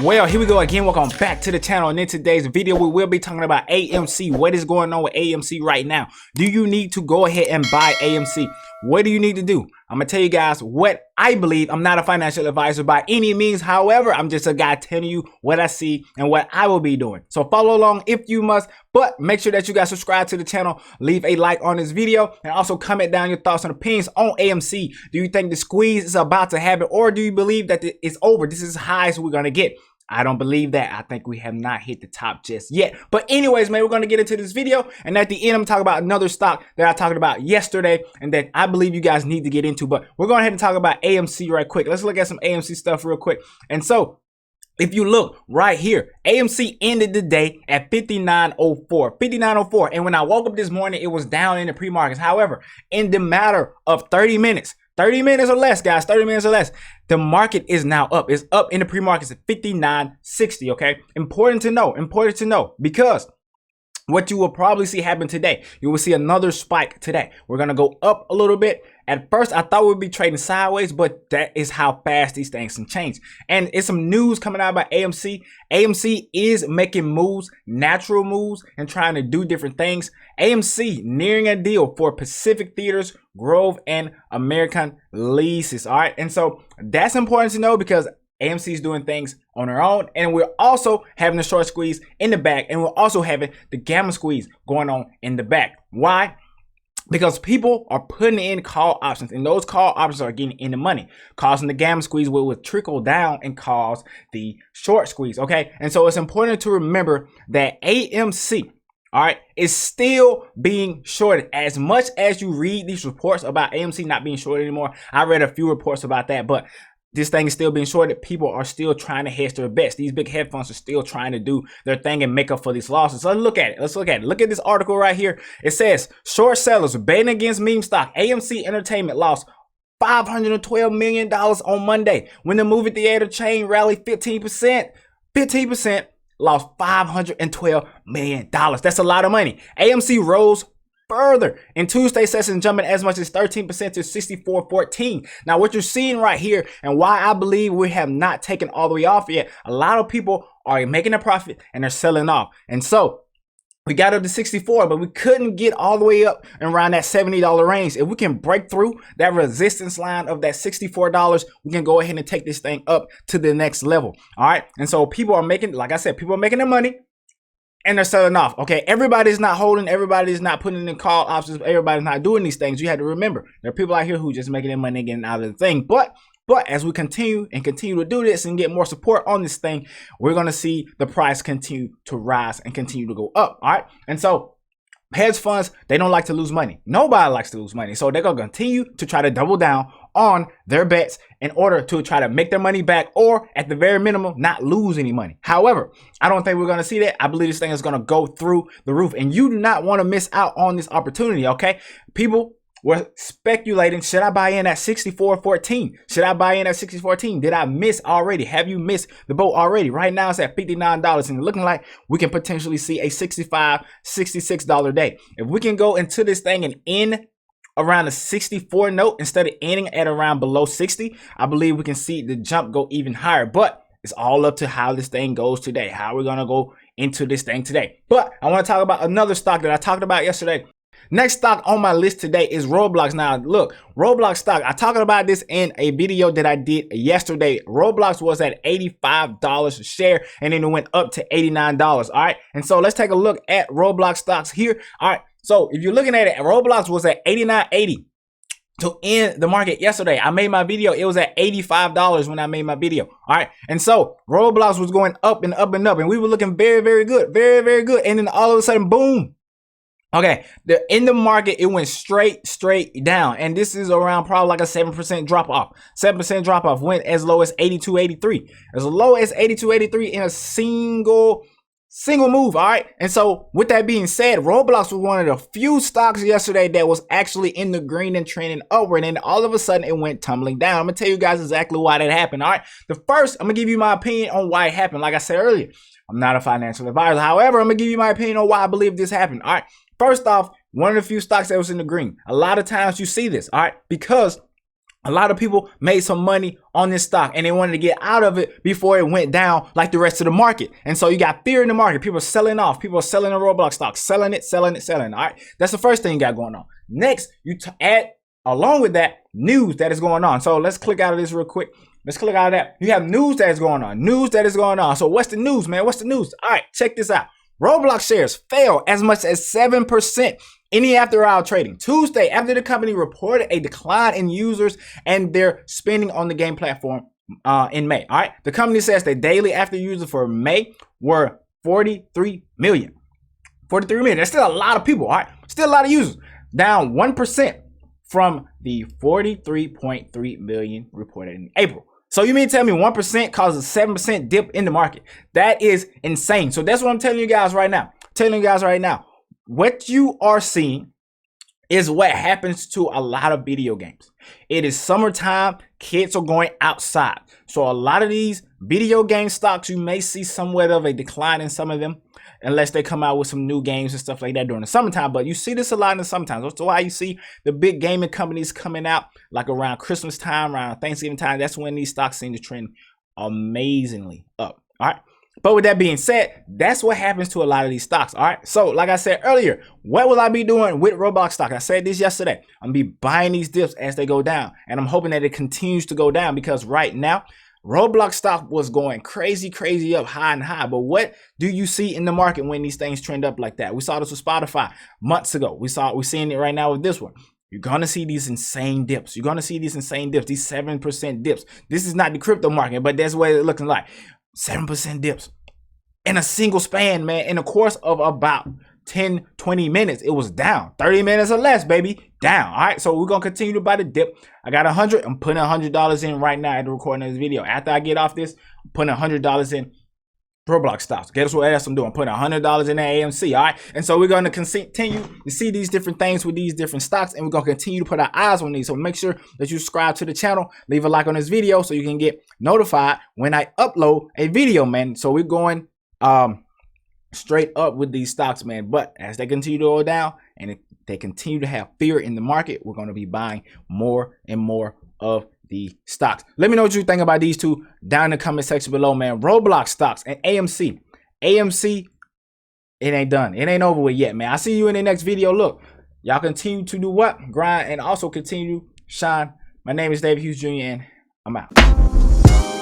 Well, here we go again. Welcome back to the channel, and in today's video we will be talking about AMC. What is going on with AMC right now? Do you need to go ahead and buy AMC? What do you need to do? I'm gonna tell you guys what I believe. I'm not a financial advisor by any means. However, I'm just a guy telling you what I see and what I will be doing. So follow along if you must, but make sure that you guys subscribe to the channel, leave a like on this video, and also comment down your thoughts and opinions on AMC. Do you think the squeeze is about to happen, or do you believe that it's over? This is as high as we're gonna get. I don't believe that. I think we have not hit the top just yet. But anyways, man, we're going to get into this video. And at the end, I'm talking about another stock that I talked about yesterday and that I believe you guys need to get into. But we're going ahead and talk about AMC right quick. Let's look at some AMC stuff real quick. And so if you look right here, AMC ended the day at 59.04. And when I woke up this morning, it was down in the pre-markets. However, in the matter of 30 minutes or less, guys, 30 minutes or less, the market is now up. It's up in the pre-markets at 59.60, okay? Important to know, because what you will probably see happen today, you will see another spike today. We're going to go up a little bit. At first, I thought we'd be trading sideways, but that is how fast these things can change. And it's some news coming out about AMC. AMC is making moves, natural moves, and trying to do different things. AMC nearing a deal for Pacific Theaters, Grove, and American Leases. All right. And so that's important to know because AMC is doing things on their own, and we're also having the short squeeze in the back, and we're also having the gamma squeeze going on in the back. Why? Because people are putting in call options, and those call options are getting in the money, causing the gamma squeeze will trickle down and cause the short squeeze. Okay, and so it's important to remember that AMC, all right, is still being shorted. As much as you read these reports about AMC not being shorted anymore, I read a few reports about that, but this thing is still being shorted. People are still trying to hedge their bets. These big hedge funds are still trying to do their thing and make up for these losses. So let's look at it. Look at this article right here. It says short sellers betting against meme stock. AMC Entertainment lost $512 million on Monday when the movie theater chain rallied 15%. 15% lost $512 million. That's a lot of money. AMC rose further in Tuesday session, jumping as much as 13% to 64.14. Now, what you're seeing right here, and why I believe we have not taken all the way off yet, a lot of people are making a profit and they're selling off. And so we got up to 64, but we couldn't get all the way up and around that $70 range. If we can break through that resistance line of that $64, we can go ahead and take this thing up to the next level. All right. And so people are making, like I said, people are making their money and they're selling off. Okay, everybody's not holding, everybody's not putting in call options, everybody's not doing these things. You have to remember, there are people out here who just making their money getting out of the thing. But as we continue to do this and get more support on this thing, we're going to see the price continue to rise and continue to go up. All right, and so hedge funds, they don't like to lose money. Nobody likes to lose money. So they're going to continue to try to double down on their bets in order to try to make their money back, or at the very minimum, not lose any money. However, I don't think we're going to see that. I believe this thing is going to go through the roof, and you do not want to miss out on this opportunity. Okay. People were speculating, should I buy in at 64.14? Should I buy in at 64.14? Did I miss already? Have you missed the boat already? Right now it's at $59 and looking like we can potentially see a $65, $66 day. If we can go into this thing and end around a 64 note instead of ending at around below 60, I believe we can see the jump go even higher. But it's all up to how this thing goes today, how we're going to go into this thing today. But I want to talk about another stock that I talked about yesterday. Next stock on my list today is Roblox. Now, look, Roblox stock, I talked about this in a video that I did yesterday. Roblox was at $85 a share, and then it went up to $89. All right. And so let's take a look at Roblox stocks here. All right. So if you're looking at it, Roblox was at $89.80 to end the market yesterday. I made my video. It was at $85 when I made my video. All right. And so Roblox was going up and up and up, and we were looking very, very good, very, very good. And then all of a sudden, boom. Okay, in the market, it went straight down, and this is around probably like a 7% drop off. 7% drop off, went as low as 82.83, as low as 82.83 in a single move. All right, and so with that being said, Roblox was one of the few stocks yesterday that was actually in the green and trending upward, and all of a sudden it went tumbling down. I'm gonna tell you guys exactly why that happened. All right, the first, I'm gonna give you my opinion on why it happened. Like I said earlier, I'm not a financial advisor. However, I'm gonna give you my opinion on why I believe this happened. All right. First off, one of the few stocks that was in the green. A lot of times you see this, all right, because A lot of people made some money on this stock and they wanted to get out of it before it went down like the rest of the market. And so you got fear in the market. People are selling off. People are selling the Roblox stock, selling it. All right. That's the first thing you got going on. Next, you add along with that news that is going on. So let's click out of this real quick. Let's click out of that. You have news that is going on. So what's the news, man? What's the news? All right, check this out. Roblox shares fell as much as 7% in the after-hour trading Tuesday after the company reported a decline in users and their spending on the game platform in May. All right, the company says the daily after users for May were 43 million. 43 million. That's still a lot of people. All right, still a lot of users. Down 1% from the 43.3 million reported in April. So you mean to tell me 1% causes a 7% dip in the market? That is insane. So that's what I'm telling you guys right now. What you are seeing is what happens to a lot of video games. It is summertime. Kids are going outside. So a lot of these video game stocks, you may see somewhat of a decline in some of them, unless they come out with some new games and stuff like that during the summertime. But you see this a lot in the summertime. That's why you see the big gaming companies coming out like around Christmas time, around Thanksgiving time. That's when these stocks seem to trend amazingly up. All right. But with that being said, that's what happens to a lot of these stocks. All right. So like I said earlier, what will I be doing with Roblox stock? I said this yesterday. I'm going to be buying these dips as they go down. And I'm hoping that it continues to go down, because right now, Roblox stock was going crazy up, high and high. But what do you see in the market when these things trend up like that? We saw this with Spotify months ago. We're seeing it right now with this one. You're going to see these insane dips. These 7% dips. This is not the crypto market, but that's what it's looking like. 7% dips in a single span, man. In the course of about 10, 20 minutes, it was down. 30 minutes or less, baby, down. All right, so we're going to continue to buy the dip. I got 100. I'm putting $100 in right now at the recording of this video. After I get off this, I'm putting $100 in Roblox stocks. Guess what else I'm doing? I'm putting $100 in the AMC. All right, and so we're going to continue to see these different things with these different stocks, and we're going to continue to put our eyes on these. So make sure that you subscribe to the channel, leave a like on this video so you can get notified when I upload a video, man. So we're going straight up with these stocks, man. But as they continue to go down and they continue to have fear in the market, we're going to be buying more and more of the stocks. Let me know what you think about these two down in the comment section below, man. Roblox stocks and AMC. AMC, it ain't done. It ain't over with yet, man. I'll see you in the next video. Look, y'all continue to do what? Grind and also continue to shine. My name is David Hughes Jr. and I'm out.